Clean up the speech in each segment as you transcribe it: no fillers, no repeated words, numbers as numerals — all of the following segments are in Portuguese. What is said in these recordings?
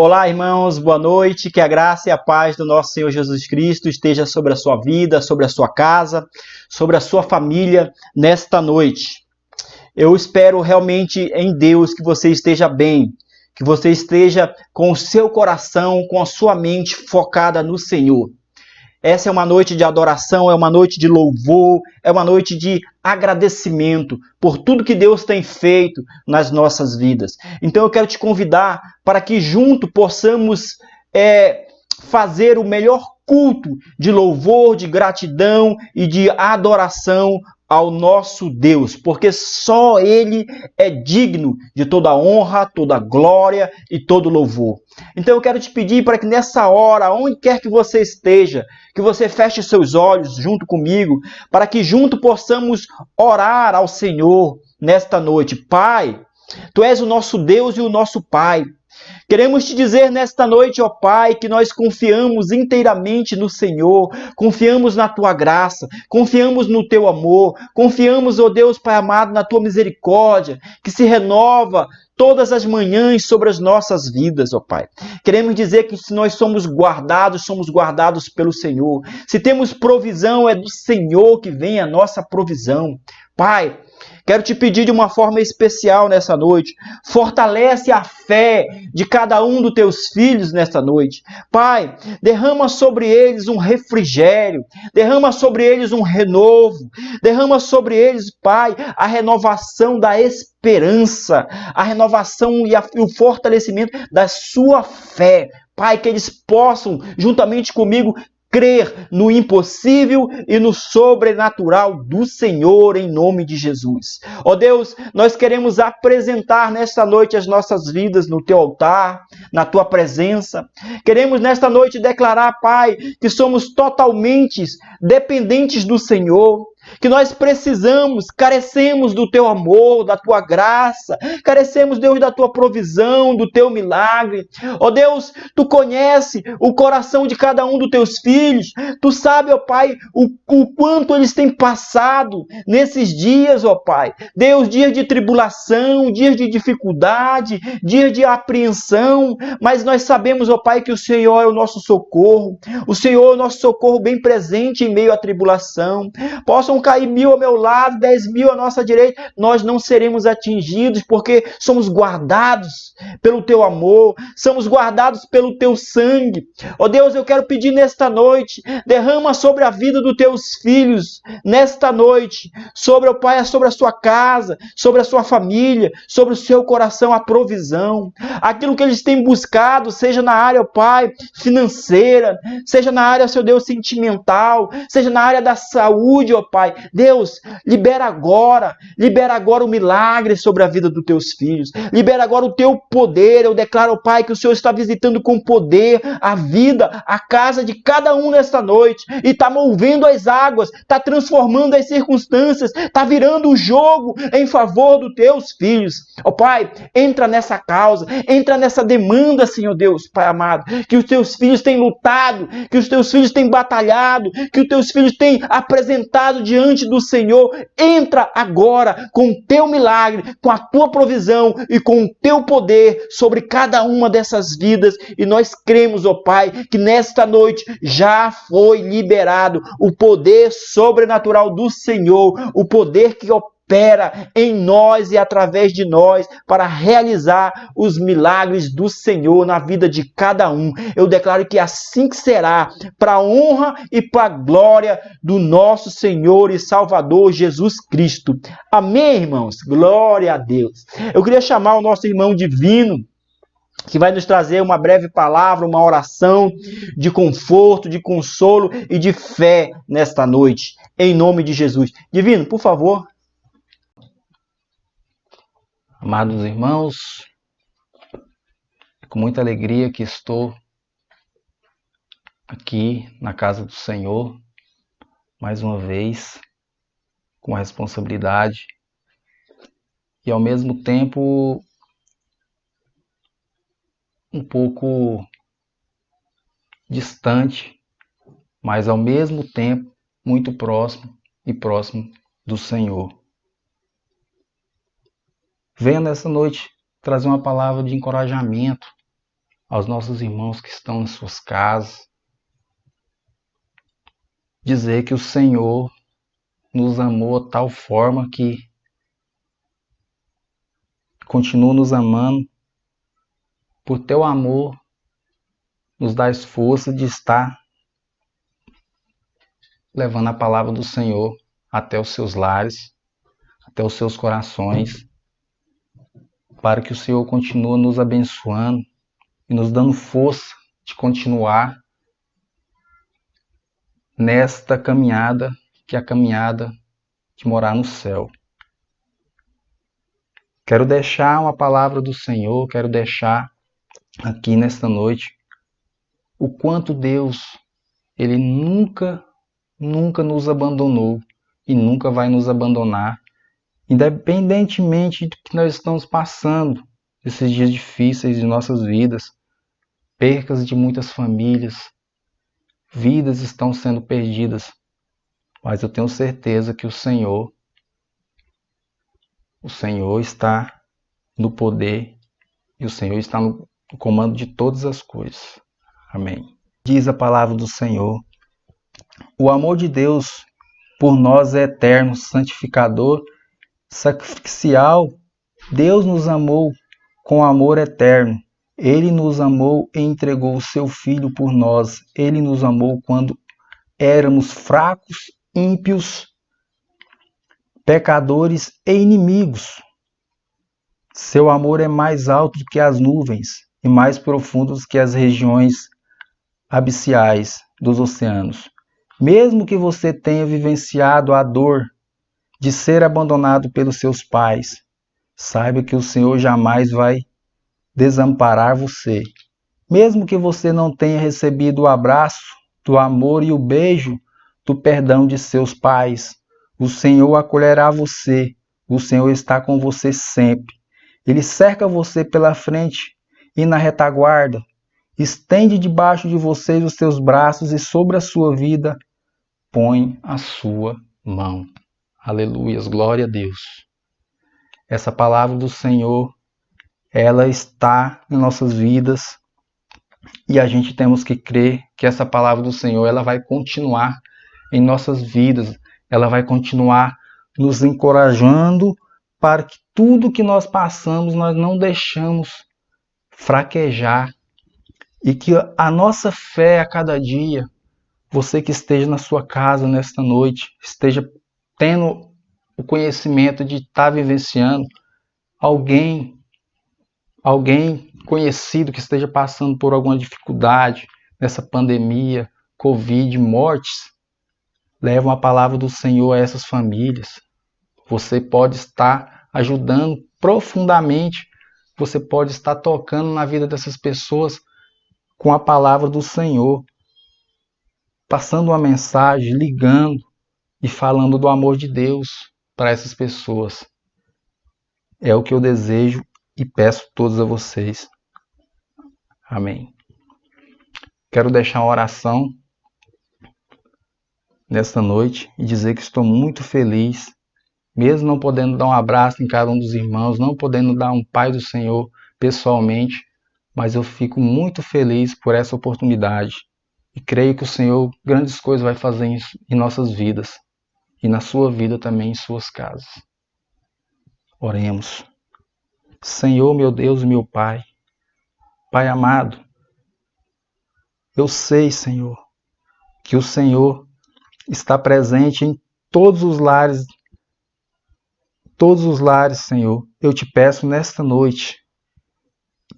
Olá, irmãos, boa noite. Que a graça e a paz do nosso Senhor Jesus Cristo esteja sobre a sua vida, sobre a sua casa, sobre a sua família nesta noite. Eu espero realmente em Deus que você esteja bem, que você esteja com o seu coração, com a sua mente focada no Senhor. Essa é uma noite de adoração, é uma noite de louvor, é uma noite de agradecimento por tudo que Deus tem feito nas nossas vidas. Então eu quero te convidar para que junto possamos fazer o melhor culto de louvor, de gratidão e de adoração ao nosso Deus, porque só Ele é digno de toda honra, toda glória e todo louvor. Então eu quero te pedir para que nessa hora, onde quer que você esteja, que você feche seus olhos junto comigo, para que junto possamos orar ao Senhor nesta noite. Pai, Tu és o nosso Deus e o nosso Pai. Queremos te dizer nesta noite, ó Pai, que nós confiamos inteiramente no Senhor, confiamos na Tua graça, confiamos no Teu amor, confiamos, ó Deus Pai amado, na Tua misericórdia, que se renova todas as manhãs sobre as nossas vidas, ó Pai. Queremos dizer que se nós somos guardados pelo Senhor. Se temos provisão, é do Senhor que vem a nossa provisão. Pai, quero te pedir de uma forma especial nessa noite, fortalece a fé de cada um dos teus filhos nesta noite. Pai, derrama sobre eles um refrigério, derrama sobre eles um renovo, derrama sobre eles, Pai, a renovação da esperança, a renovação e o fortalecimento da sua fé. Pai, que eles possam, juntamente comigo, crer no impossível e no sobrenatural do Senhor em nome de Jesus. Ó Deus, nós queremos apresentar nesta noite as nossas vidas no Teu altar, na Tua presença. Queremos nesta noite declarar, Pai, que somos totalmente dependentes do Senhor, que nós precisamos, carecemos do Teu amor, da Tua graça, carecemos, Deus, da Tua provisão, do Teu milagre. Ó Deus, Tu conhece o coração de cada um dos Teus filhos, Tu sabe, ó Pai, o quanto eles têm passado nesses dias, ó Pai. Deus, dias de tribulação, dias de dificuldade, dias de apreensão, mas nós sabemos, ó Pai, que o Senhor é o nosso socorro, o Senhor é o nosso socorro bem presente em meio à tribulação. Possam cair 1000 ao meu lado, 10.000 à nossa direita, nós não seremos atingidos, porque somos guardados pelo Teu amor, somos guardados pelo Teu sangue. Ó Deus, eu quero pedir nesta noite, derrama sobre a vida dos Teus filhos, nesta noite, sobre, ó Pai, sobre a sua casa, sobre a sua família, sobre o seu coração, a provisão, aquilo que eles têm buscado, seja na área, ó Pai, financeira, seja na área, seu Deus, sentimental, seja na área da saúde, ó Pai. Deus, libera agora o milagre sobre a vida dos Teus filhos, libera agora o Teu poder. Eu declaro, ó Pai, que o Senhor está visitando com poder a vida, a casa de cada um nesta noite, e está movendo as águas, está transformando as circunstâncias, está virando o jogo em favor dos Teus filhos. Ó Pai, entra nessa causa, entra nessa demanda, Senhor Deus, Pai amado, que os Teus filhos têm lutado, que os Teus filhos têm batalhado, que os Teus filhos têm apresentado diante do Senhor. Entra agora com o Teu milagre, com a Tua provisão e com o Teu poder sobre cada uma dessas vidas, e nós cremos, ó Pai, que nesta noite já foi liberado o poder sobrenatural do Senhor, o poder que opera em nós e através de nós para realizar os milagres do Senhor na vida de cada um. Eu declaro que assim que será, para a honra e para a glória do nosso Senhor e Salvador Jesus Cristo. Amém, irmãos? Glória a Deus. Eu queria chamar o nosso irmão Divino, que vai nos trazer uma breve palavra, uma oração de conforto, de consolo e de fé nesta noite, em nome de Jesus. Divino, por favor. Amados irmãos, é com muita alegria que estou aqui na casa do Senhor, mais uma vez, com a responsabilidade e ao mesmo tempo um pouco distante, mas ao mesmo tempo muito próximo do Senhor. Venha nessa noite trazer uma palavra de encorajamento aos nossos irmãos que estão em suas casas, dizer que o Senhor nos amou de tal forma que continua nos amando. Por teu amor, nos dás força de estar levando a palavra do Senhor até os seus lares, até os seus corações, para que o Senhor continue nos abençoando e nos dando força de continuar nesta caminhada, que é a caminhada de morar no céu. Quero deixar uma palavra do Senhor, quero deixar aqui nesta noite o quanto Deus, Ele nunca nos abandonou e nunca vai nos abandonar, independentemente do que nós estamos passando, esses dias difíceis de nossas vidas, percas de muitas famílias, vidas estão sendo perdidas, mas eu tenho certeza que o Senhor está no poder e o Senhor está no comando de todas as coisas. Amém. Diz a palavra do Senhor: o amor de Deus por nós é eterno, santificador, sacrificial. Deus nos amou com amor eterno. Ele nos amou e entregou o seu Filho por nós. Ele nos amou quando éramos fracos, ímpios, pecadores e inimigos. Seu amor é mais alto do que as nuvens e mais profundo do que as regiões abissais dos oceanos. Mesmo que você tenha vivenciado a dor de ser abandonado pelos seus pais, saiba que o Senhor jamais vai desamparar você. Mesmo que você não tenha recebido o abraço do amor e o beijo do perdão de seus pais, o Senhor acolherá você. O Senhor está com você sempre. Ele cerca você pela frente e na retaguarda. Estende debaixo de vocês os seus braços e sobre a sua vida põe a sua mão. Aleluias, glória a Deus. Essa palavra do Senhor, ela está em nossas vidas e a gente temos que crer que essa palavra do Senhor, ela vai continuar em nossas vidas, ela vai continuar nos encorajando para que tudo que nós passamos, nós não deixamos fraquejar e que a nossa fé a cada dia, você que esteja na sua casa nesta noite, esteja tendo o conhecimento de estar vivenciando alguém conhecido que esteja passando por alguma dificuldade nessa pandemia, Covid, mortes, leva uma palavra do Senhor a essas famílias. Você pode estar ajudando profundamente, você pode estar tocando na vida dessas pessoas com a palavra do Senhor, passando uma mensagem, ligando e falando do amor de Deus para essas pessoas. É o que eu desejo e peço a todos a vocês. Amém. Quero deixar uma oração nesta noite e dizer que estou muito feliz, mesmo não podendo dar um abraço em cada um dos irmãos, não podendo dar um Pai do Senhor pessoalmente, mas eu fico muito feliz por essa oportunidade e creio que o Senhor grandes coisas vai fazer em nossas vidas e na sua vida também, em suas casas. Oremos. Senhor, meu Deus e meu Pai, Pai amado, eu sei, Senhor, que o Senhor está presente em todos os lares, Senhor. Eu te peço nesta noite,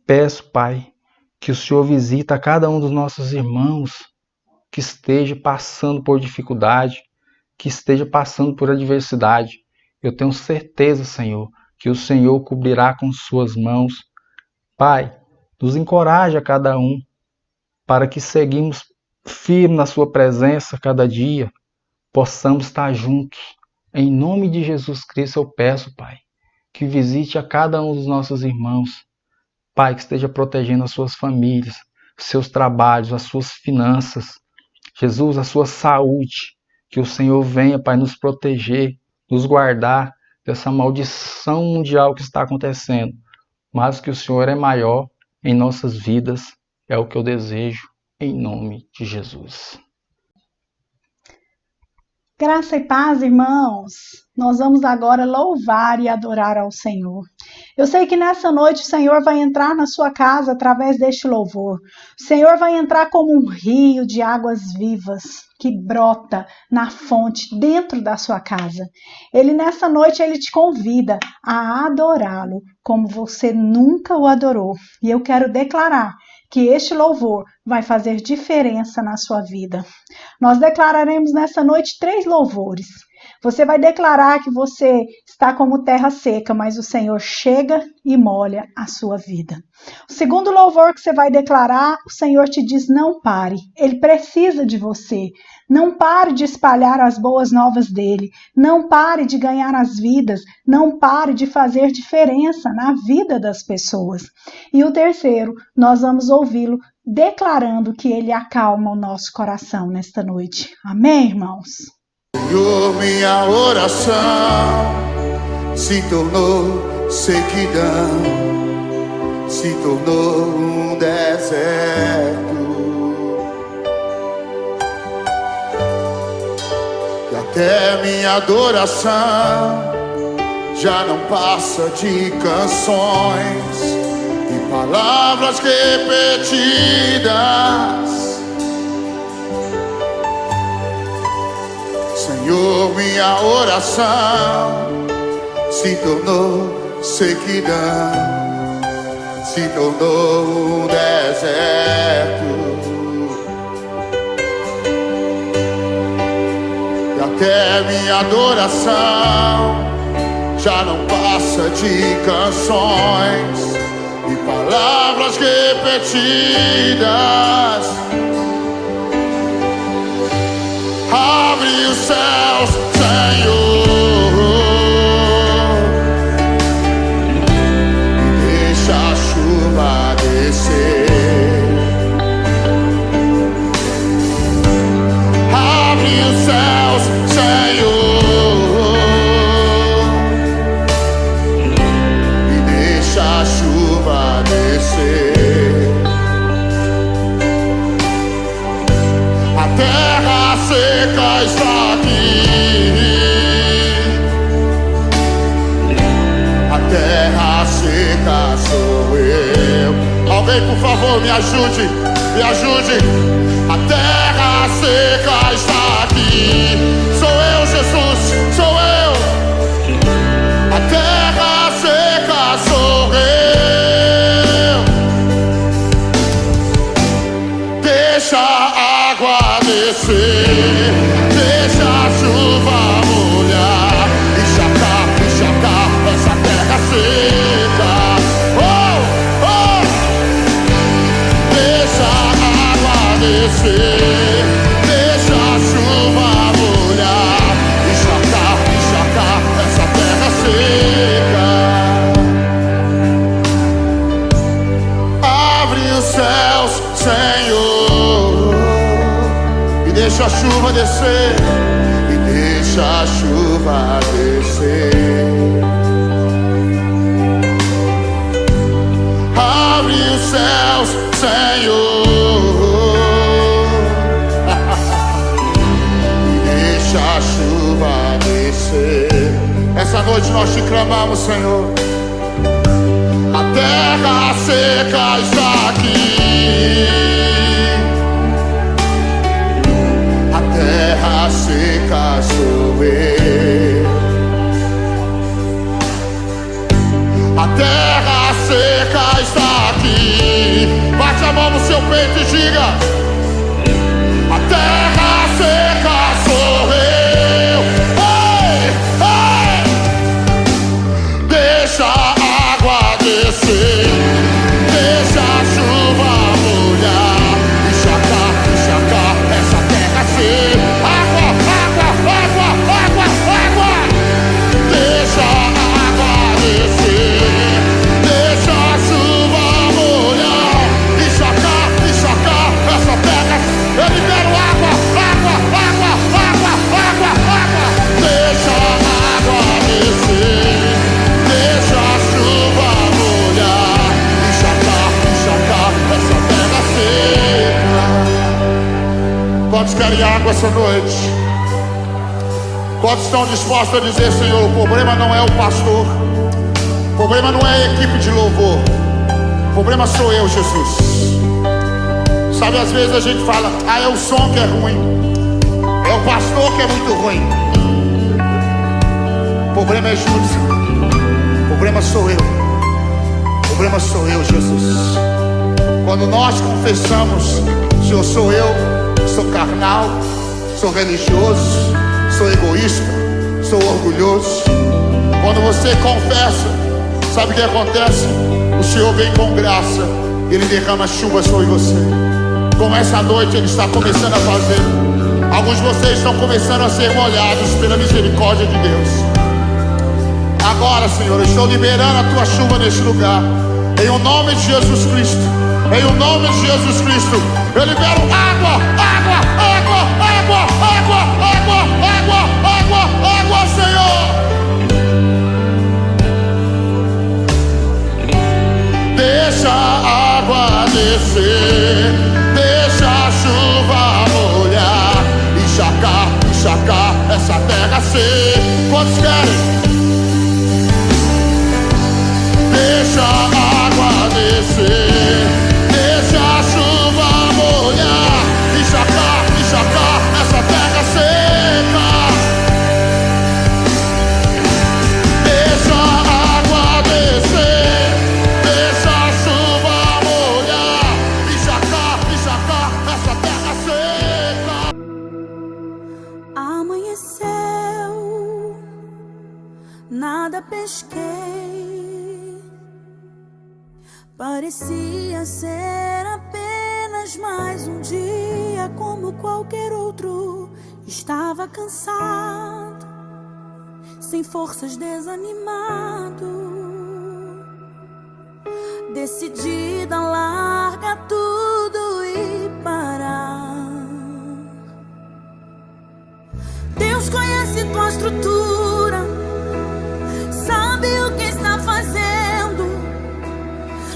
peço, Pai, que o Senhor visita cada um dos nossos irmãos que esteja passando por dificuldade, que esteja passando por adversidade. Eu tenho certeza, Senhor, que o Senhor cobrirá com suas mãos. Pai, nos encoraja a cada um para que seguimos firmes na sua presença cada dia, possamos estar juntos. Em nome de Jesus Cristo eu peço, Pai, que visite a cada um dos nossos irmãos. Pai, que esteja protegendo as suas famílias, seus trabalhos, as suas finanças. Jesus, a sua saúde. Que o Senhor venha, Pai, nos proteger, nos guardar dessa maldição mundial que está acontecendo. Mas que o Senhor é maior em nossas vidas. É o que eu desejo em nome de Jesus. Graça e paz, irmãos. Nós vamos agora louvar e adorar ao Senhor. Eu sei que nessa noite o Senhor vai entrar na sua casa através deste louvor. O Senhor vai entrar como um rio de águas vivas que brota na fonte dentro da sua casa. Nessa noite ele te convida a adorá-lo como você nunca o adorou. E eu quero declarar que este louvor vai fazer diferença na sua vida. Nós declararemos nessa noite 3 louvores. Você vai declarar que você está como terra seca, mas o Senhor chega e molha a sua vida. O segundo louvor que você vai declarar, o Senhor te diz: não pare. Ele precisa de você. Não pare de espalhar as boas novas dele. Não pare de ganhar as vidas. Não pare de fazer diferença na vida das pessoas. E o terceiro, nós vamos ouvi-lo declarando que ele acalma o nosso coração nesta noite. Amém, irmãos? Senhor, minha oração se tornou sequidão, se tornou um deserto. E até minha adoração já não passa de canções e palavras repetidas. Senhor, minha oração se tornou sequidão, se tornou um deserto. E até minha adoração já não passa de canções e palavras repetidas. Abre os céus, Senhor, deixa a chuva descer. Abre os céus, Senhor, e deixa a chuva descer. A terra seca está aqui. A terra seca sou eu. Alguém, por favor, me ajude, me ajude. A terra seca está aqui. Sou eu, Jesus, sou eu. A terra seca sou eu. Deixa a água descer, deixa a chuva molhar, encharcar essa terra seca. Oh, oh! Deixa a água descer, deixa a chuva molhar, encharcar essa terra seca. Abre os céus, Senhor, deixa a chuva descer, e deixa a chuva descer. Abre os céus, Senhor, e deixa a chuva descer. Essa noite nós te clamamos, Senhor. A terra seca está aqui. Terra seca sou eu. A terra seca está aqui. Bate a mão no seu peito e diga: a terra seca sou eu. Ei, ei! Deixa a água descer, deixa a chuva molhar, encharcar essa terra seca. Água, água, água, água, água. Deixa a água descer, deixa a chuva molhar, encharcar essa terra. Eu libero água, Quantos querem água essa noite? Quantos estão dispostos a dizer, Senhor, o problema não é o pastor, o problema não é a equipe de louvor, o problema sou eu, Jesus. Sabe, às vezes a gente fala, é o som que é ruim, é o pastor que é muito ruim. O problema é Júlio, o problema sou eu, o problema sou eu, Jesus. Quando nós confessamos, Senhor, sou eu, sou carnal, sou religioso, sou egoísta, sou orgulhoso. Quando você confessa, sabe o que acontece? O Senhor vem com graça, Ele derrama chuva sobre você. Como essa noite Ele está começando a fazer. Alguns de vocês estão começando a ser molhados pela misericórdia de Deus. Agora, Senhor, eu estou liberando a Tua chuva neste lugar, em o nome de Jesus Cristo. Em o nome de Jesus Cristo, eu libero água, água, água, água, água, água, água, água, água, Senhor. Deixa a água descer, deixa a chuva molhar, encharcar essa terra seca. Quantos querem? Deixa a água descer, deixa a chuva molhar, encharcar essa terra seca. Deixa a água descer, deixa a chuva molhar, encharcar essa terra seca. Amanheceu, nada pesquei. Parecia ser apenas mais um dia como qualquer outro. Estava cansado, sem forças, desanimado, decidida a largar tudo e parar. Deus conhece tua estrutura, sabe o que está fazendo.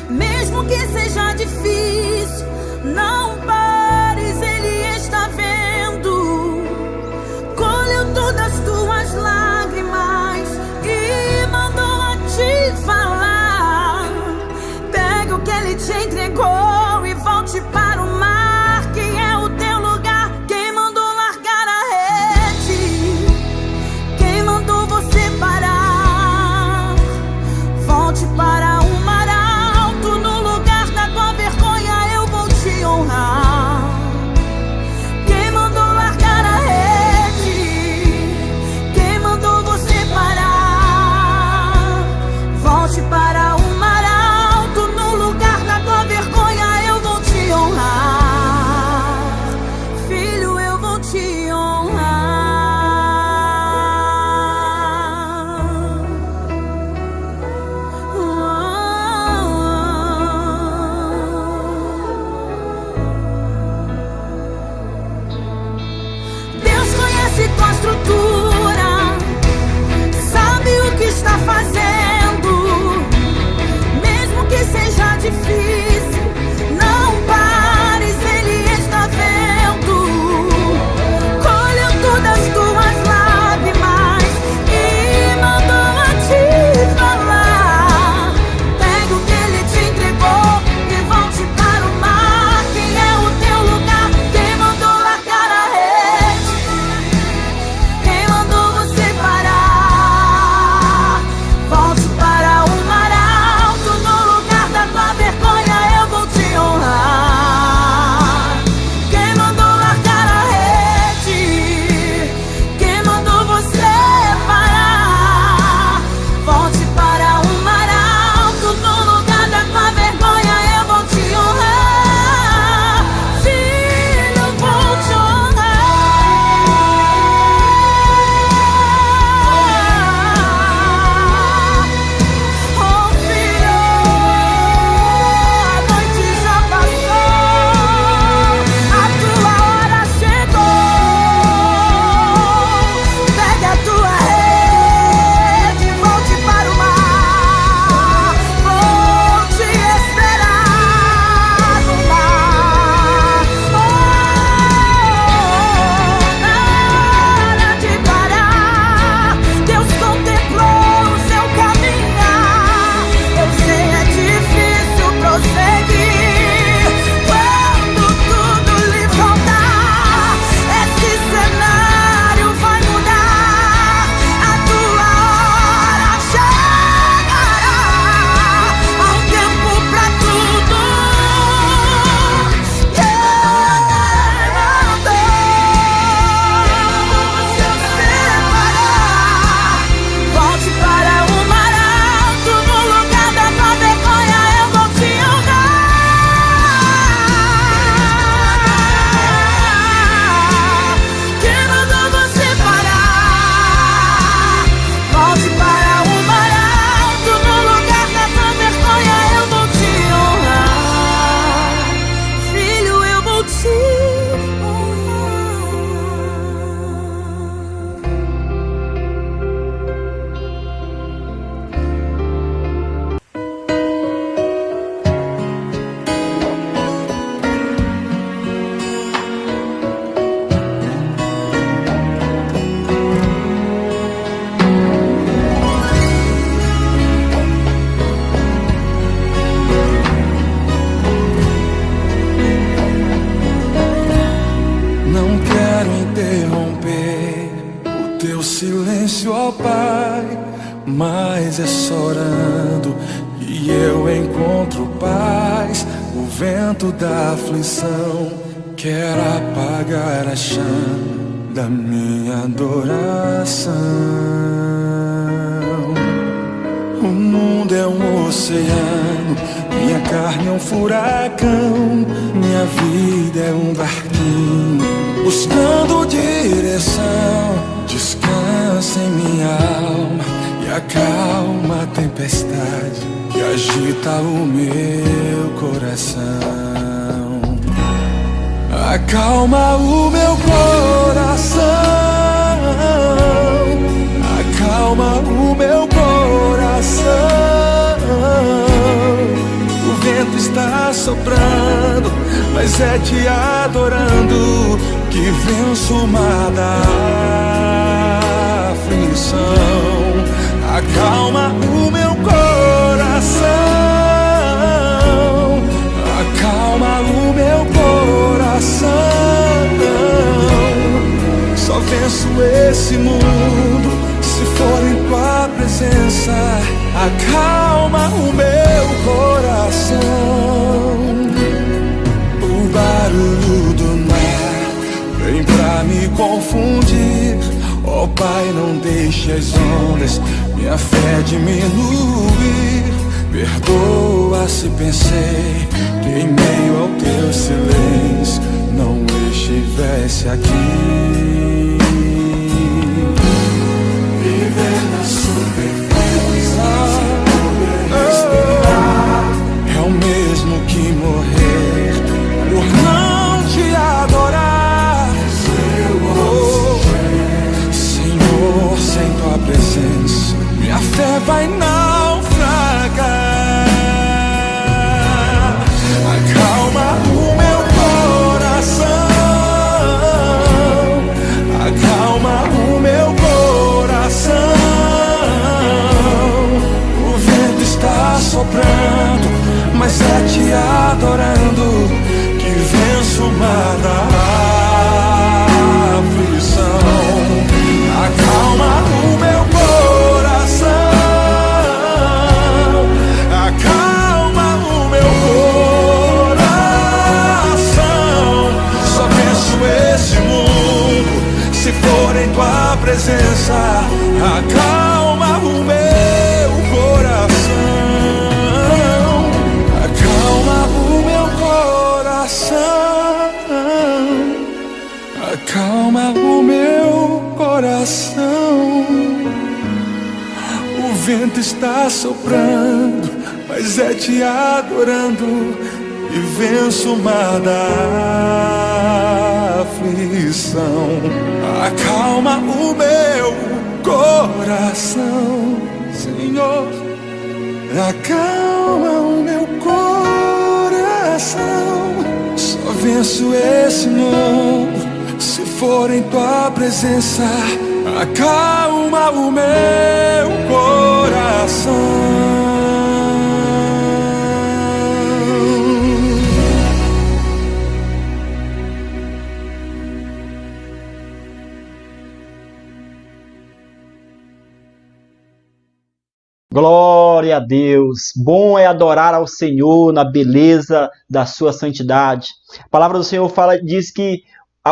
Mesmo que seja difícil, não pares, Ele está vendo. Colheu todas as tuas lágrimas e mandou a te falar. Pega o que Ele te entregou e volte para o mar, que é o teu lugar. Quem mandou largar a rede? Quem mandou você parar? Volte para o mar alto, no lugar da tua vergonha. mas é só orando que eu encontro paz. O vento da aflição quer apagar a chama da minha adoração. O mundo é um oceano, minha carne é um furacão, minha vida é um barquinho buscando direção. Descansa em minha alma e acalma a tempestade que agita o meu coração. Acalma o meu coração, acalma o meu coração. O vento está soprando, mas é te adorando que venço o mar da aflição. Acalma o meu coração, acalma o meu coração. Só venço esse mundo se for em tua presença. Acalma o meu coração. O barulho do mar vem pra me confundir. Ó Pai, não deixe as ondas minha fé diminuir. Perdoa se pensei que em meio ao teu silêncio não estivesse aqui. Viver na superfície sem poder respirar é o mesmo que morrer por não te adorar. Senhor, sem tua presença minha fé vai naufragar. Acalma o meu coração, acalma o meu coração. O vento está soprando, mas é te adorando que venço o mar da aflição. Acalma o meu coração, acalma o meu coração. Só venço esse mundo se for em tua presença. Acalma o meu coração, acalma o meu coração, acalma o meu coração. O vento está soprando, mas é te adorando e venço o mar da aflição. Acalma o meu coração, Senhor. Acalma o meu coração. Só venço esse mundo se for em tua presença. Acalma o meu coração. Glória a Deus! Bom é adorar ao Senhor na beleza da sua santidade. A palavra do Senhor diz que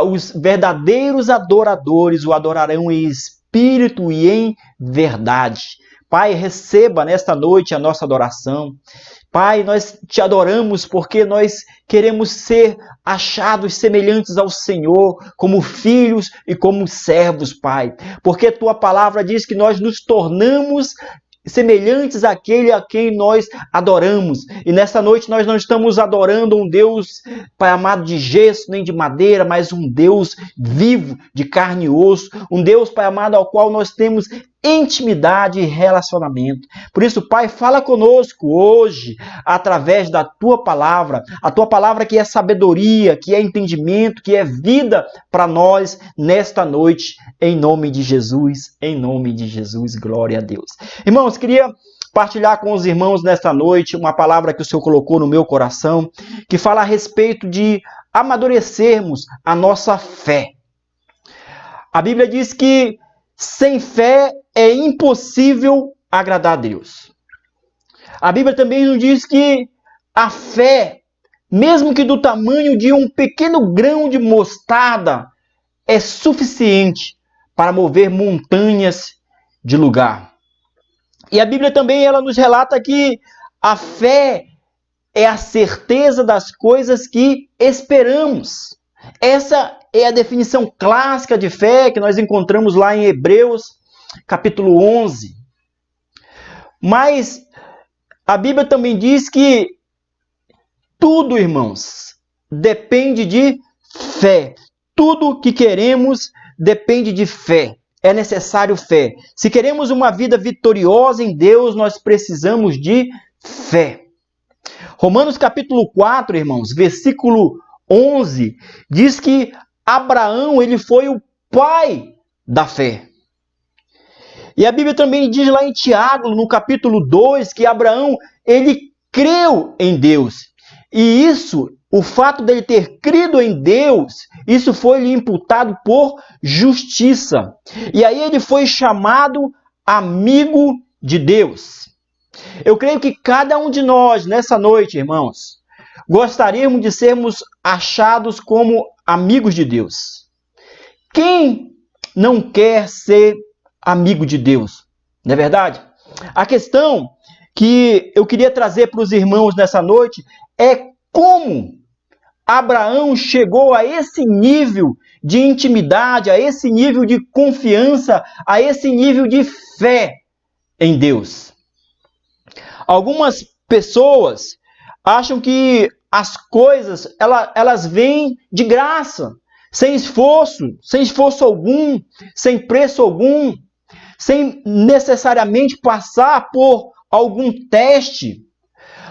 os verdadeiros adoradores o adorarão em espírito e em verdade. Pai, receba nesta noite a nossa adoração. Pai, nós te adoramos porque nós queremos ser achados semelhantes ao Senhor, como filhos e como servos, Pai. Porque tua palavra diz que nós nos tornamos semelhantes àquele a quem nós adoramos. E nesta noite nós não estamos adorando um Deus, Pai amado, de gesso nem de madeira, mas um Deus vivo, de carne e osso. Um Deus, Pai amado, ao qual nós temos intimidade e relacionamento. Por isso, Pai, fala conosco hoje através da tua palavra, a tua palavra que é sabedoria, que é entendimento, que é vida para nós nesta noite, em nome de Jesus, glória a Deus. Irmãos, queria partilhar com os irmãos nesta noite uma palavra que o Senhor colocou no meu coração, que fala a respeito de amadurecermos a nossa fé. A Bíblia diz que sem fé é impossível agradar a Deus. A Bíblia também nos diz que a fé, mesmo que do tamanho de um pequeno grão de mostarda, é suficiente para mover montanhas de lugar. E a Bíblia também ela nos relata que a fé é a certeza das coisas que esperamos. Essa é a definição clássica de fé que nós encontramos lá em Hebreus, capítulo 11. Mas a Bíblia também diz que tudo, irmãos, depende de fé. Tudo que queremos depende de fé. É necessário fé. Se queremos uma vida vitoriosa em Deus, nós precisamos de fé. Romanos capítulo 4, irmãos, versículo 11, diz que Abraão, ele foi o pai da fé. E a Bíblia também diz lá em Tiago, no capítulo 2, que Abraão, ele creu em Deus. E isso, o fato dele ter crido em Deus, isso foi lhe imputado por justiça. E aí ele foi chamado amigo de Deus. Eu creio que cada um de nós, nessa noite, irmãos, gostaríamos de sermos achados como amigos de Deus. Quem não quer ser amigo de Deus? Não é verdade? A questão que eu queria trazer para os irmãos nessa noite é como Abraão chegou a esse nível de intimidade, a esse nível de confiança, a esse nível de fé em Deus. Algumas pessoas acham que as coisas elas vêm de graça, sem esforço algum, sem preço algum, sem necessariamente passar por algum teste.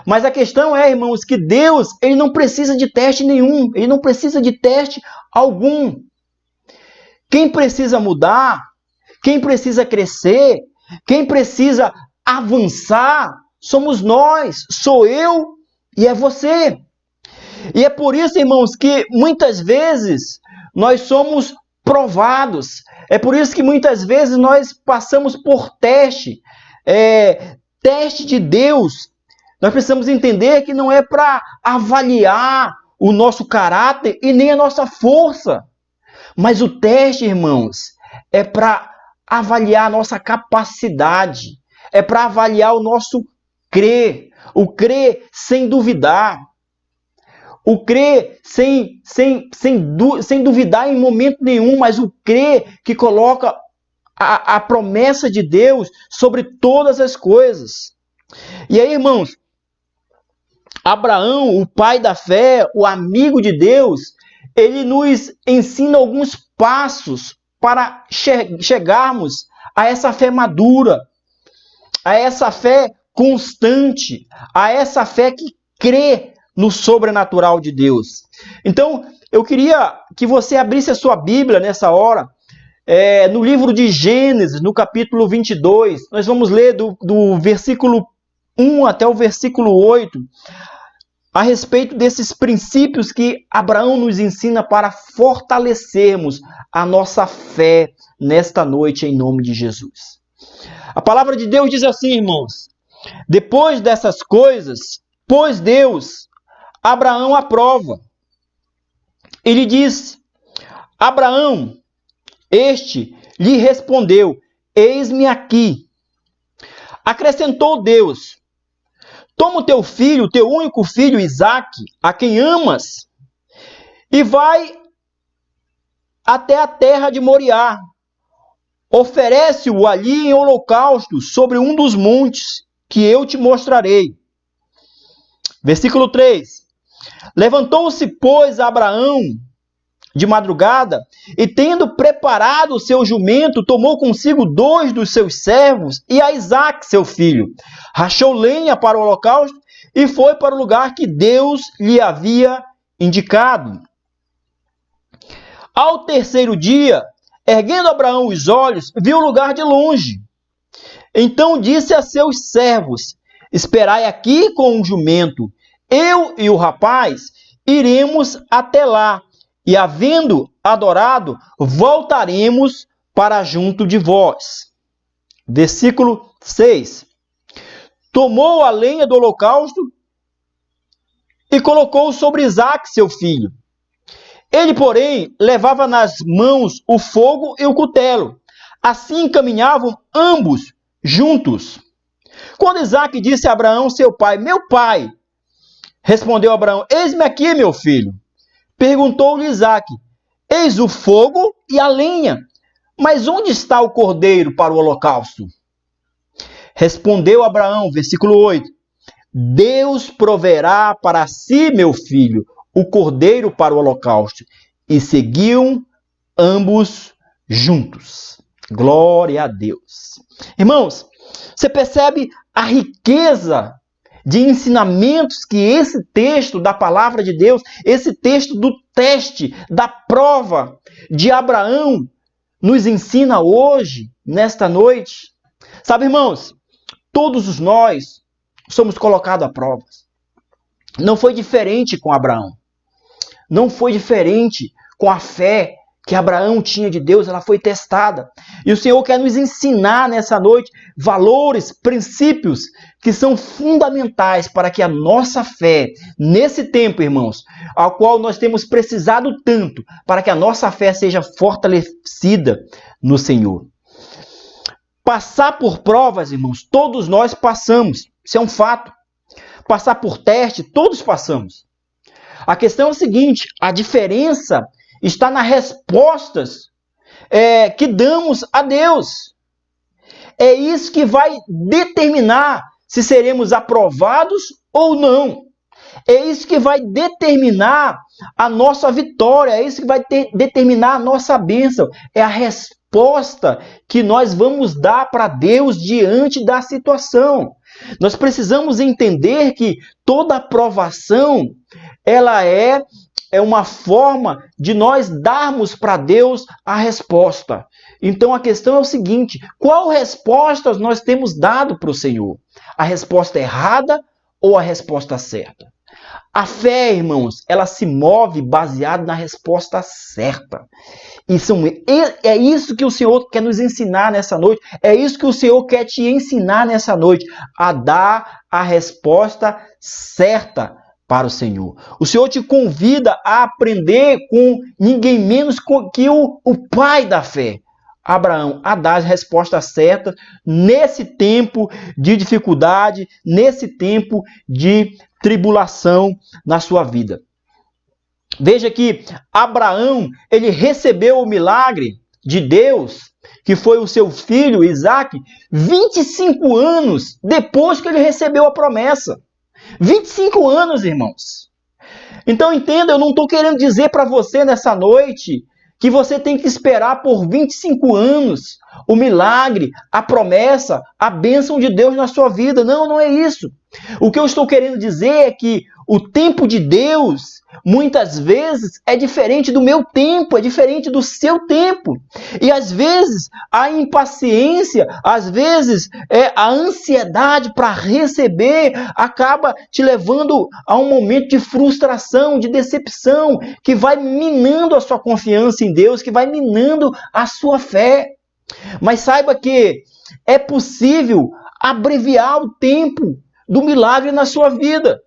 Mas a questão é, irmãos, que Deus, ele não precisa de teste nenhum, ele não precisa de teste algum. Quem precisa mudar, quem precisa crescer, quem precisa avançar, somos nós, sou eu e é você. E é por isso, irmãos, que muitas vezes nós somos provados. É por isso que muitas vezes nós passamos por teste. Teste de Deus. Nós precisamos entender que não é para avaliar o nosso caráter e nem a nossa força. Mas o teste, irmãos, é para avaliar a nossa capacidade. É para avaliar o nosso crer. O crer sem duvidar. O crer sem duvidar em momento nenhum, mas o crer que coloca a promessa de Deus sobre todas as coisas. E aí, irmãos, Abraão, o pai da fé, o amigo de Deus, ele nos ensina alguns passos para chegarmos a essa fé madura, a essa fé constante, a essa fé que crê no sobrenatural de Deus. Então, eu queria que você abrisse a sua Bíblia nessa hora, no livro de Gênesis, no capítulo 22. Nós vamos ler do versículo 1 até o versículo 8, a respeito desses princípios que Abraão nos ensina para fortalecermos a nossa fé nesta noite, em nome de Jesus. A palavra de Deus diz assim, irmãos: depois dessas coisas, pôs Deus Abraão à prova. Ele disse: Abraão, este lhe respondeu: eis-me aqui. Acrescentou Deus: toma o teu filho, teu único filho Isaque, a quem amas, e vai até a terra de Moriá. Oferece-o ali em holocausto sobre um dos montes que eu te mostrarei. Versículo 3. Levantou-se, pois, Abraão de madrugada, e tendo preparado o seu jumento, tomou consigo 2 dos seus servos e a Isaque, seu filho. Rachou lenha para o holocausto e foi para o lugar que Deus lhe havia indicado. Ao terceiro dia, erguendo Abraão os olhos, viu o lugar de longe. Então disse a seus servos: esperai aqui com o jumento, eu e o rapaz iremos até lá, e havendo adorado, voltaremos para junto de vós. Versículo 6. Tomou a lenha do holocausto e colocou sobre Isaque, seu filho. Ele, porém, levava nas mãos o fogo e o cutelo. Assim caminhavam ambos juntos. Quando Isaque disse a Abraão, seu pai, meu pai, respondeu Abraão, eis-me aqui, meu filho. Perguntou-lhe Isaque, eis o fogo e a lenha, mas onde está o cordeiro para o holocausto? Respondeu Abraão, versículo 8, Deus proverá para si, meu filho, o cordeiro para o holocausto. E seguiam ambos juntos. Glória a Deus. Irmãos, você percebe a riqueza de ensinamentos que esse texto da palavra de Deus, esse texto do teste, da prova de Abraão, nos ensina hoje, nesta noite? Sabe, irmãos, todos nós somos colocados à prova. Não foi diferente com Abraão. Não foi diferente com a fé que Abraão tinha de Deus, ela foi testada. E o Senhor quer nos ensinar nessa noite valores, princípios que são fundamentais para que a nossa fé, nesse tempo, irmãos, ao qual nós temos precisado tanto, para que a nossa fé seja fortalecida no Senhor. Passar por provas, irmãos, todos nós passamos. Isso é um fato. Passar por teste, todos passamos. A questão é o seguinte, a diferença está nas respostas que damos a Deus. É isso que vai determinar se seremos aprovados ou não. É isso que vai determinar a nossa vitória, é isso que vai determinar a nossa bênção. É a resposta que nós vamos dar para Deus diante da situação. Nós precisamos entender que toda aprovação, ela é uma forma de nós darmos para Deus a resposta. Então a questão é o seguinte, qual resposta nós temos dado para o Senhor? A resposta errada ou a resposta certa? A fé, irmãos, ela se move baseada na resposta certa. É isso que o Senhor quer nos ensinar nessa noite. É isso que o Senhor quer te ensinar nessa noite. A dar a resposta certa para o Senhor. O Senhor te convida a aprender com ninguém menos que o pai da fé, Abraão, a dar as respostas certas nesse tempo de dificuldade, nesse tempo de tribulação na sua vida. Veja que Abraão, ele recebeu o milagre de Deus, que foi o seu filho Isaque, 25 anos depois que ele recebeu a promessa. 25 anos, irmãos. Então entenda, eu não estou querendo dizer para você nessa noite que você tem que esperar por 25 anos o milagre, a promessa, a bênção de Deus na sua vida. Não, não é isso. O que eu estou querendo dizer é que o tempo de Deus, muitas vezes, é diferente do meu tempo, é diferente do seu tempo. E às vezes, a impaciência, às vezes, a ansiedade para receber, acaba te levando a um momento de frustração, de decepção, que vai minando a sua confiança em Deus, que vai minando a sua fé. Mas saiba que é possível abreviar o tempo do milagre na sua vida.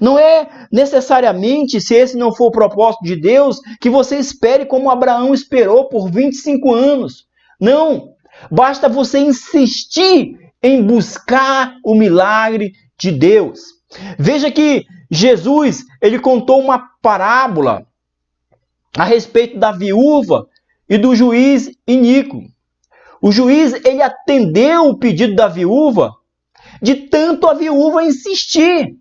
Não é necessariamente, se esse não for o propósito de Deus, que você espere como Abraão esperou por 25 anos. Não, basta você insistir em buscar o milagre de Deus. Veja que Jesus, ele contou uma parábola a respeito da viúva e do juiz iníquo. O juiz, ele atendeu o pedido da viúva, de tanto a viúva insistir.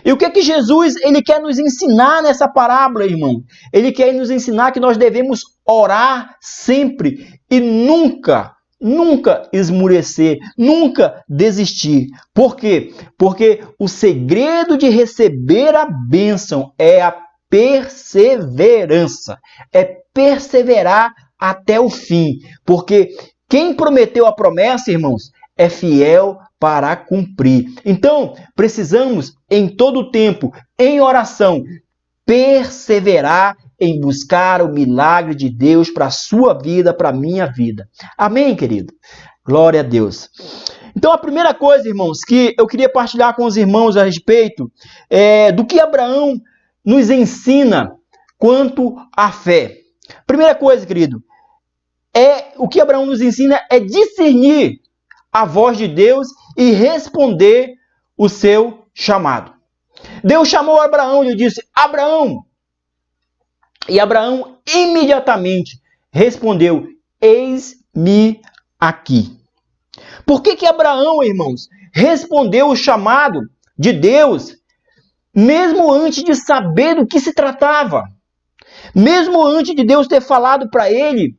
E o que Jesus ele quer nos ensinar nessa parábola, irmão? Ele quer nos ensinar que nós devemos orar sempre e nunca esmurecer, nunca desistir. Por quê? Porque o segredo de receber a bênção é a perseverança, é perseverar até o fim. Porque quem prometeu a promessa, irmãos, é fiel para cumprir. Então, precisamos, em todo o tempo, em oração, perseverar em buscar o milagre de Deus para a sua vida, para a minha vida. Amém, querido? Glória a Deus. Então, a primeira coisa, irmãos, que eu queria partilhar com os irmãos a respeito do que Abraão nos ensina quanto à fé. Primeira coisa, querido, o que Abraão nos ensina é discernir a voz de Deus e responder o seu chamado. Deus chamou Abraão e lhe disse: Abraão! E Abraão imediatamente respondeu: eis-me aqui. Por que Abraão, irmãos, respondeu o chamado de Deus, mesmo antes de saber do que se tratava? Mesmo antes de Deus ter falado para ele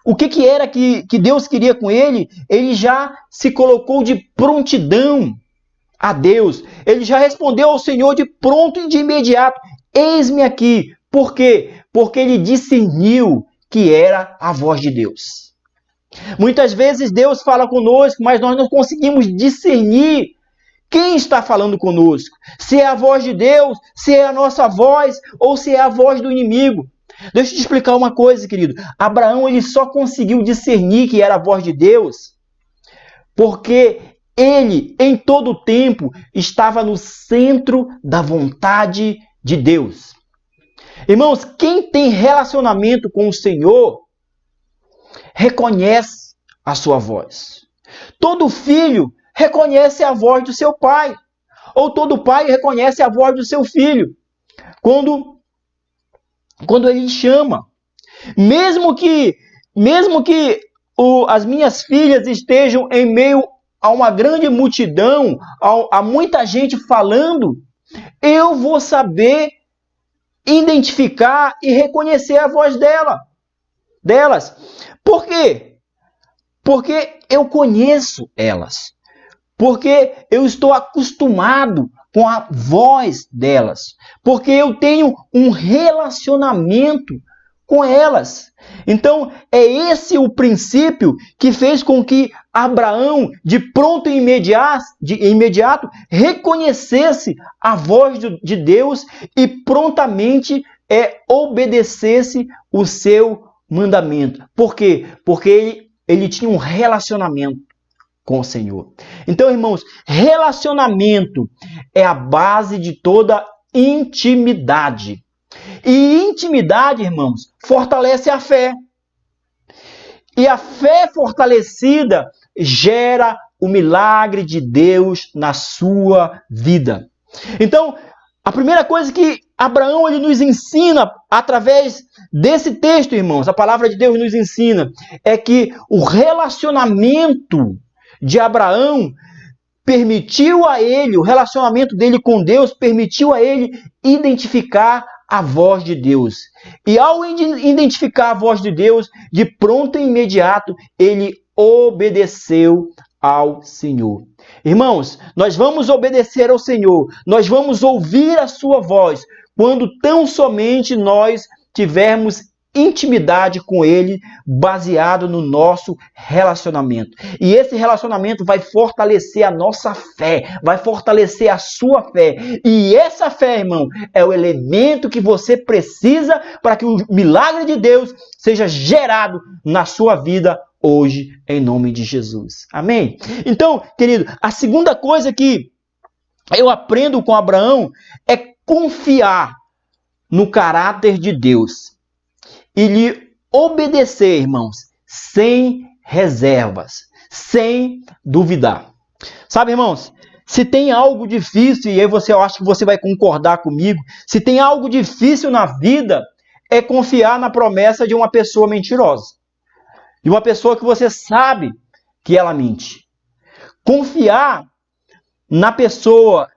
o que era que Deus queria com ele, ele já se colocou de prontidão a Deus. Ele já respondeu ao Senhor de pronto e de imediato: eis-me aqui. Por quê? Porque ele discerniu que era a voz de Deus. Muitas vezes Deus fala conosco, mas nós não conseguimos discernir quem está falando conosco. Se é a voz de Deus, se é a nossa voz ou se é a voz do inimigo. Deixa eu te explicar uma coisa, querido. Abraão ele só conseguiu discernir que era a voz de Deus porque ele, em todo o tempo, estava no centro da vontade de Deus. Irmãos, quem tem relacionamento com o Senhor reconhece a sua voz. Todo filho reconhece a voz do seu pai, ou todo pai reconhece a voz do seu filho quando ele chama. Mesmo que as minhas filhas estejam em meio a uma grande multidão, a muita gente falando, eu vou saber identificar e reconhecer a voz delas. Por quê? Porque eu conheço elas. Porque eu estou acostumado com a voz delas. Porque eu tenho um relacionamento com elas. Então, é esse o princípio que fez com que Abraão, de pronto e imediato, reconhecesse a voz de Deus e prontamente obedecesse o seu mandamento. Por quê? Porque ele tinha um relacionamento com o Senhor. Então, irmãos, relacionamento é a base de toda intimidade. E intimidade, irmãos, fortalece a fé. E a fé fortalecida gera o milagre de Deus na sua vida. Então, a primeira coisa que Abraão ele nos ensina através desse texto, irmãos, a palavra de Deus nos ensina, é que o relacionamento de Abraão permitiu a ele, o relacionamento dele com Deus permitiu a ele identificar a voz de Deus. E ao identificar a voz de Deus, de pronto e imediato, ele obedeceu ao Senhor. Irmãos, nós vamos obedecer ao Senhor, nós vamos ouvir a sua voz, quando tão somente nós tivermos intimidade com Ele, baseado no nosso relacionamento. E esse relacionamento vai fortalecer a nossa fé, vai fortalecer a sua fé. E essa fé, irmão, é o elemento que você precisa para que o milagre de Deus seja gerado na sua vida hoje, em nome de Jesus. Amém? Então, querido, a segunda coisa que eu aprendo com Abraão é confiar no caráter de Deus e lhe obedecer, irmãos, sem reservas, sem duvidar. Sabe, irmãos, se tem algo difícil, e aí eu acho que você vai concordar comigo, se tem algo difícil na vida, é confiar na promessa de uma pessoa mentirosa. De uma pessoa que você sabe que ela mente. Confiar na pessoa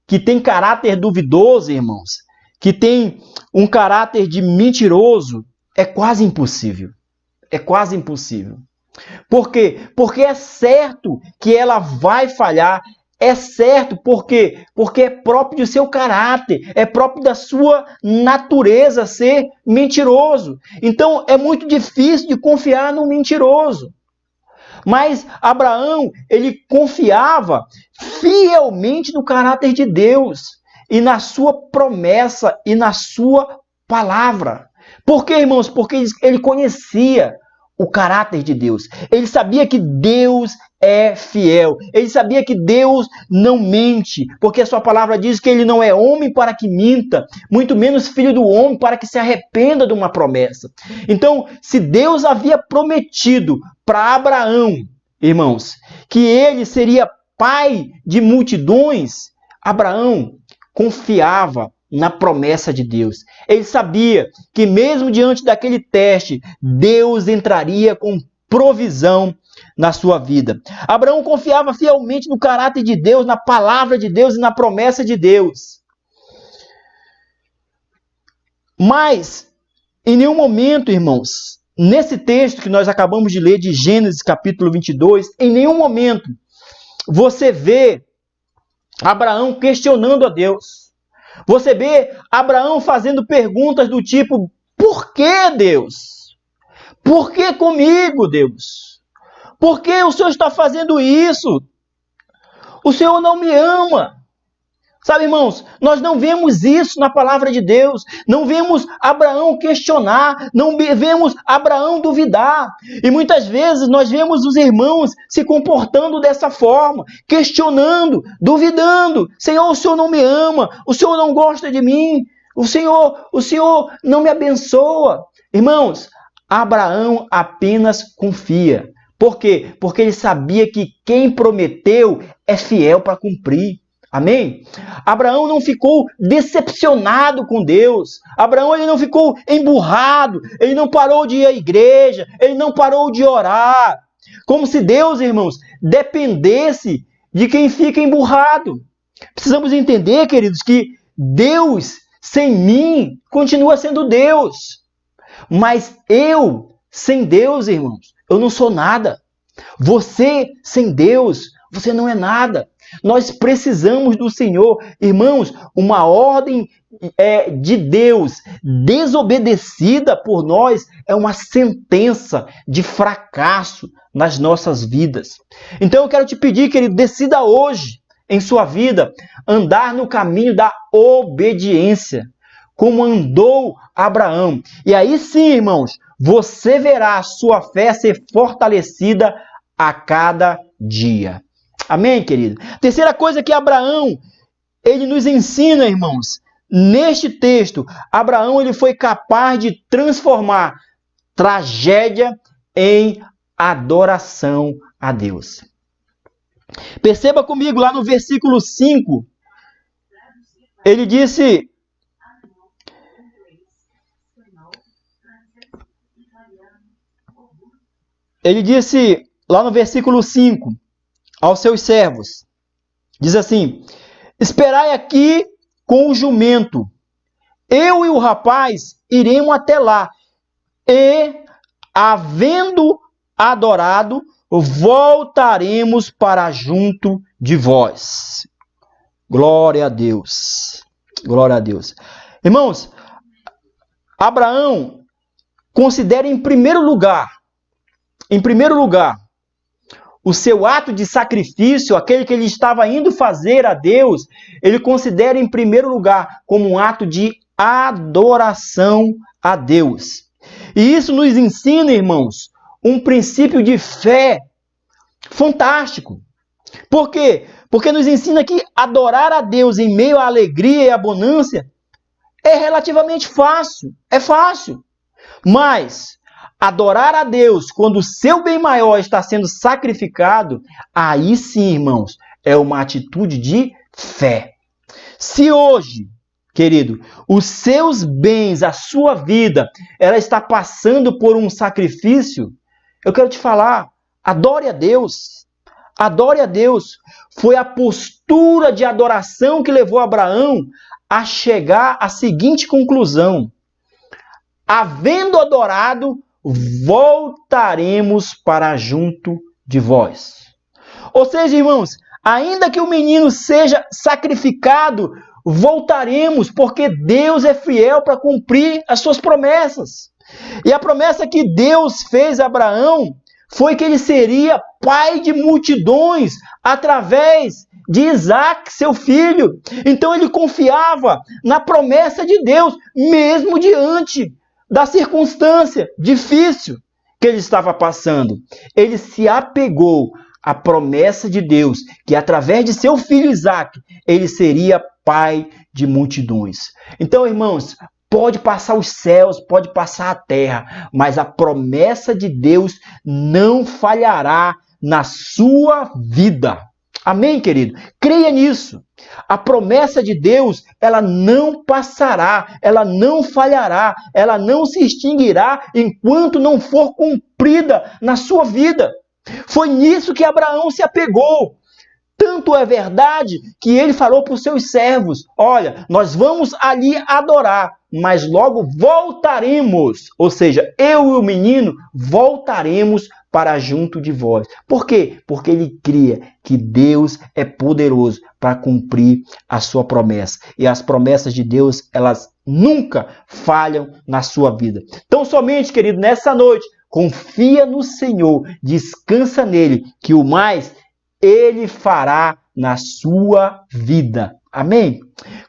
que tem caráter duvidoso, irmãos, que tem um caráter de mentiroso, é quase impossível. É quase impossível. Por quê? Porque é certo que ela vai falhar. É certo, por quê? Porque é próprio do seu caráter, é próprio da sua natureza ser mentiroso. Então, é muito difícil de confiar no mentiroso. Mas Abraão, ele confiava fielmente no caráter de Deus e na sua promessa e na sua palavra. Por quê, irmãos? Porque ele conhecia o caráter de Deus. Ele sabia que Deus é fiel. Ele sabia que Deus não mente, porque a sua palavra diz que ele não é homem para que minta, muito menos filho do homem para que se arrependa de uma promessa. Então, se Deus havia prometido para Abraão, irmãos, que ele seria pai de multidões, Abraão confiava na promessa de Deus. Ele sabia que mesmo diante daquele teste, Deus entraria com provisão na sua vida. Abraão confiava fielmente no caráter de Deus, na palavra de Deus e na promessa de Deus. Mas, em nenhum momento, irmãos, nesse texto que nós acabamos de ler de Gênesis capítulo 22, em nenhum momento você vê Abraão questionando a Deus. Você vê Abraão fazendo perguntas do tipo: por que, Deus? Por que comigo, Deus? Por que o Senhor está fazendo isso? O Senhor não me ama. Sabe, irmãos, nós não vemos isso na palavra de Deus. Não vemos Abraão questionar, não vemos Abraão duvidar. E muitas vezes nós vemos os irmãos se comportando dessa forma, questionando, duvidando. Senhor, o Senhor não me ama, o Senhor não gosta de mim, o Senhor não me abençoa. Irmãos, Abraão apenas confia. Por quê? Porque ele sabia que quem prometeu é fiel para cumprir. Amém? Abraão não ficou decepcionado com Deus. Abraão ele não ficou emburrado. Ele não parou de ir à igreja. Ele não parou de orar. Como se Deus, irmãos, dependesse de quem fica emburrado. Precisamos entender, queridos, que Deus, sem mim, continua sendo Deus. Mas eu, sem Deus, irmãos, eu não sou nada. Você, sem Deus, você não é nada. Nós precisamos do Senhor. Irmãos, uma ordem de Deus desobedecida por nós é uma sentença de fracasso nas nossas vidas. Então eu quero te pedir, querido, decida hoje em sua vida andar no caminho da obediência, como andou Abraão. E aí sim, irmãos, você verá a sua fé ser fortalecida a cada dia. Amém, querido? Terceira coisa que Abraão, ele nos ensina, irmãos, neste texto, Abraão ele foi capaz de transformar tragédia em adoração a Deus. Perceba comigo lá no versículo 5, ele disse: lá no versículo 5, aos seus servos, diz assim: esperai aqui com o jumento, eu e o rapaz iremos até lá, e, havendo adorado, voltaremos para junto de vós. Glória a Deus. Glória a Deus. Irmãos, Abraão considera em primeiro lugar, o seu ato de sacrifício, aquele que ele estava indo fazer a Deus, ele considera em primeiro lugar como um ato de adoração a Deus. E isso nos ensina, irmãos, um princípio de fé fantástico. Por quê? Porque nos ensina que adorar a Deus em meio à alegria e à bonança é relativamente fácil. É fácil. Mas adorar a Deus quando o seu bem maior está sendo sacrificado, aí sim, irmãos, é uma atitude de fé. Se hoje, querido, os seus bens, a sua vida, ela está passando por um sacrifício, eu quero te falar, adore a Deus. Adore a Deus. Foi a postura de adoração que levou Abraão a chegar à seguinte conclusão: havendo adorado, voltaremos para junto de vós. Ou seja, irmãos, ainda que o menino seja sacrificado, voltaremos, porque Deus é fiel para cumprir as suas promessas. E a promessa que Deus fez a Abraão foi que ele seria pai de multidões através de Isaac, seu filho. Então ele confiava na promessa de Deus, mesmo diante da circunstância difícil que ele estava passando? Ele se apegou à promessa de Deus, que através de seu filho Isaque, ele seria pai de multidões. Então, irmãos, pode passar os céus, pode passar a terra, mas a promessa de Deus não falhará na sua vida. Amém, querido? Creia nisso. A promessa de Deus, ela não passará, ela não falhará, ela não se extinguirá enquanto não for cumprida na sua vida. Foi nisso que Abraão se apegou. Tanto é verdade que ele falou para os seus servos: olha, nós vamos ali adorar, mas logo voltaremos. Ou seja, eu e o menino voltaremos para junto de vós. Por quê? Porque ele cria que Deus é poderoso para cumprir a sua promessa. E as promessas de Deus, elas nunca falham na sua vida. Então, somente, querido, nessa noite, confia no Senhor, descansa nele, que o mais ele fará na sua vida. Amém?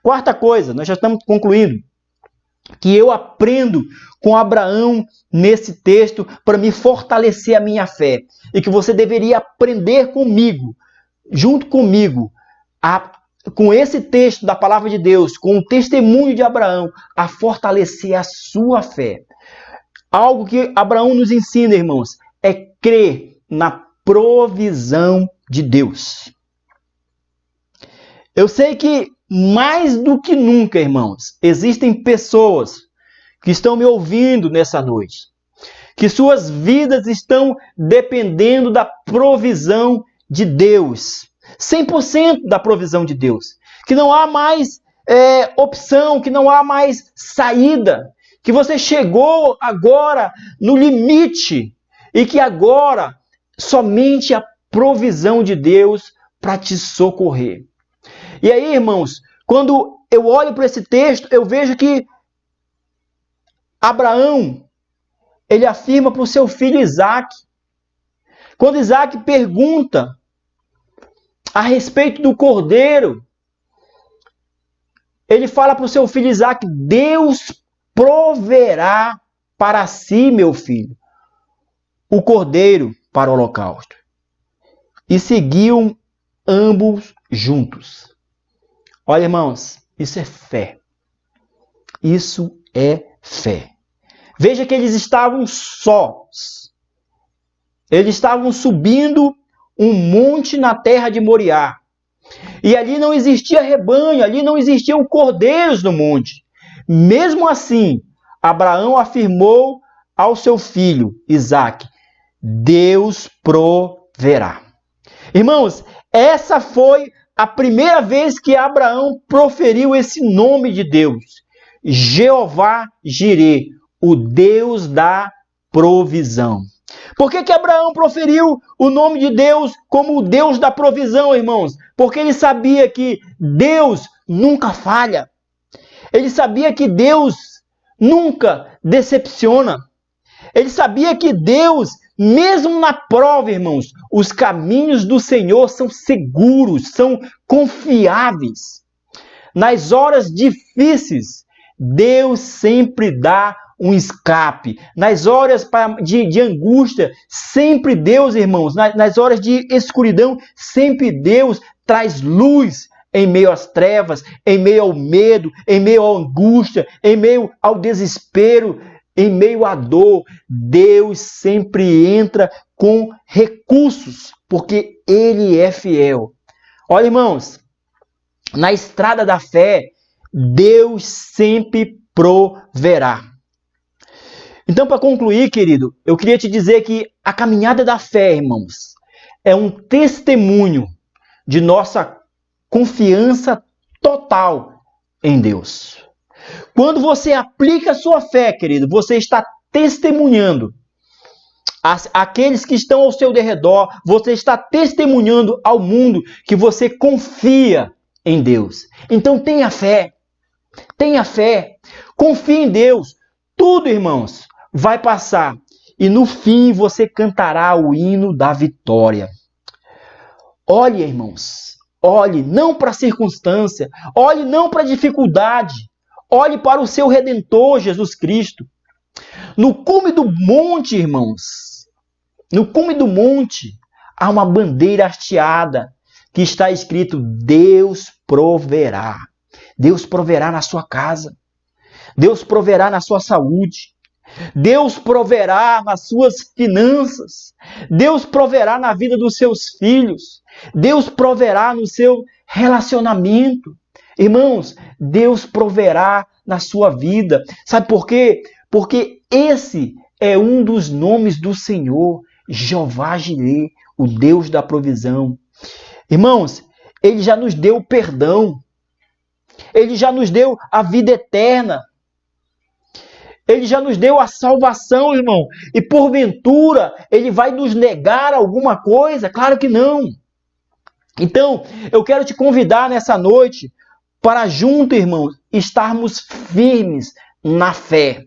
Quarta coisa, nós já estamos concluindo, que eu aprendo com Abraão nesse texto para me fortalecer a minha fé. E que você deveria aprender comigo, junto comigo, com esse texto da palavra de Deus, com o testemunho de Abraão, a fortalecer a sua fé. Algo que Abraão nos ensina, irmãos, é crer na provisão de Deus. Eu sei que mais do que nunca, irmãos, existem pessoas que estão me ouvindo nessa noite, que suas vidas estão dependendo da provisão de Deus, 100% da provisão de Deus, que não há mais opção, que não há mais saída, que você chegou agora no limite e que agora somente a provisão de Deus para te socorrer. E aí, irmãos, quando eu olho para esse texto, eu vejo que Abraão, ele afirma para o seu filho Isaque. Quando Isaque pergunta a respeito do cordeiro, ele fala para o seu filho Isaque: Deus proverá para si, meu filho, o cordeiro para o holocausto. E seguiam ambos juntos. Olha, irmãos, isso é fé. Isso é fé. Veja que eles estavam sós. Eles estavam subindo um monte na terra de Moriá. E ali não existia rebanho, ali não existiam cordeiros no monte. Mesmo assim, Abraão afirmou ao seu filho Isaque: Deus proverá. Irmãos, essa foi a primeira vez que Abraão proferiu esse nome de Deus, Jeová Jireh, o Deus da provisão. Por que Abraão proferiu o nome de Deus como o Deus da provisão, irmãos? Porque ele sabia que Deus nunca falha. Ele sabia que Deus nunca decepciona. Ele sabia que Deus, mesmo na prova, irmãos, os caminhos do Senhor são seguros, são confiáveis. Nas horas difíceis, Deus sempre dá um escape. Nas horas de angústia, sempre Deus, irmãos, nas horas de escuridão, sempre Deus traz luz em meio às trevas, em meio ao medo, em meio à angústia, em meio ao desespero, em meio à dor. Deus sempre entra com recursos, porque Ele é fiel. Olha, irmãos, na estrada da fé, Deus sempre proverá. Então, para concluir, querido, eu queria te dizer que a caminhada da fé, irmãos, é um testemunho de nossa confiança total em Deus. Quando você aplica a sua fé, querido, você está testemunhando àqueles que estão ao seu derredor, você está testemunhando ao mundo que você confia em Deus. Então tenha fé, confie em Deus. Tudo, irmãos, vai passar e no fim você cantará o hino da vitória. Olhe, irmãos, olhe não para a circunstância, olhe não para a dificuldade, olhe para o seu Redentor, Jesus Cristo. No cume do monte, irmãos, no cume do monte, há uma bandeira hasteada que está escrito: Deus proverá. Deus proverá na sua casa. Deus proverá na sua saúde. Deus proverá nas suas finanças. Deus proverá na vida dos seus filhos. Deus proverá no seu relacionamento. Irmãos, Deus proverá na sua vida. Sabe por quê? Porque esse é um dos nomes do Senhor, Jeová Jireh, o Deus da provisão. Irmãos, Ele já nos deu o perdão. Ele já nos deu a vida eterna. Ele já nos deu a salvação, irmão. E porventura, Ele vai nos negar alguma coisa? Claro que não. Então, eu quero te convidar nessa noite para junto, irmão, estarmos firmes na fé,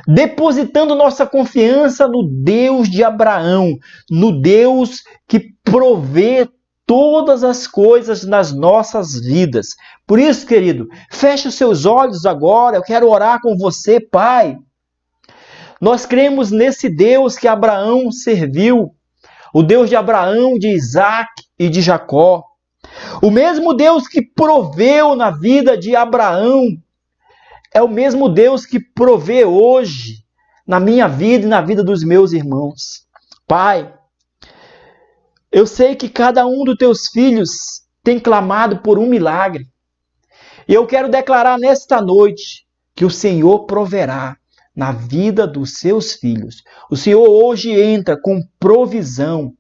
depositando nossa confiança no Deus de Abraão, no Deus que provê todas as coisas nas nossas vidas. Por isso, querido, feche os seus olhos agora, eu quero orar com você, Pai. Nós cremos nesse Deus que Abraão serviu, o Deus de Abraão, de Isaac e de Jacó. O mesmo Deus que proveu na vida de Abraão é o mesmo Deus que provê hoje na minha vida e na vida dos meus irmãos. Pai, eu sei que cada um dos teus filhos tem clamado por um milagre. E eu quero declarar nesta noite que o Senhor proverá na vida dos seus filhos. O Senhor hoje entra com provisão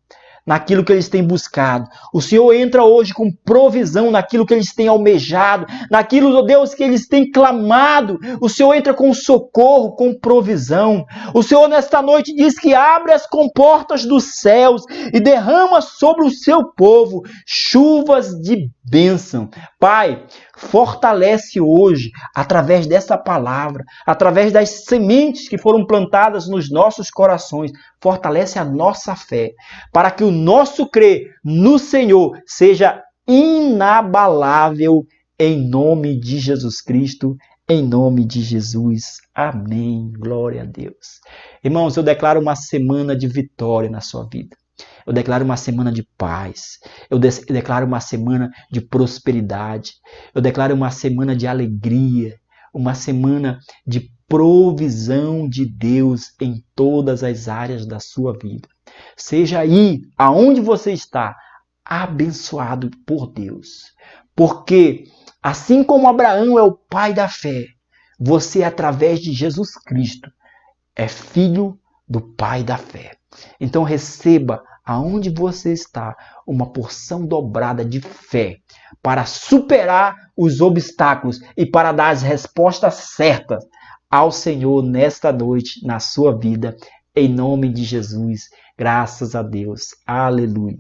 naquilo que eles têm buscado. O Senhor entra hoje com provisão naquilo que eles têm almejado, naquilo, ó Deus, que eles têm clamado. O Senhor entra com socorro, com provisão. O Senhor nesta noite diz que abre as comportas dos céus e derrama sobre o seu povo chuvas de bênção. Pai, fortalece hoje, através dessa palavra, através das sementes que foram plantadas nos nossos corações, fortalece a nossa fé, para que o nosso crer no Senhor seja inabalável, em nome de Jesus Cristo, em nome de Jesus. Amém. Glória a Deus. Irmãos, eu declaro uma semana de vitória na sua vida. Eu declaro uma semana de paz. Eu declaro uma semana de prosperidade. Eu declaro uma semana de alegria. Uma semana de provisão de Deus em todas as áreas da sua vida. Seja aí, aonde você está, abençoado por Deus. Porque, assim como Abraão é o pai da fé, você, através de Jesus Cristo, é filho do pai da fé. Então receba, aonde você está, uma porção dobrada de fé para superar os obstáculos e para dar as respostas certas ao Senhor nesta noite, na sua vida, em nome de Jesus. Graças a Deus. Aleluia.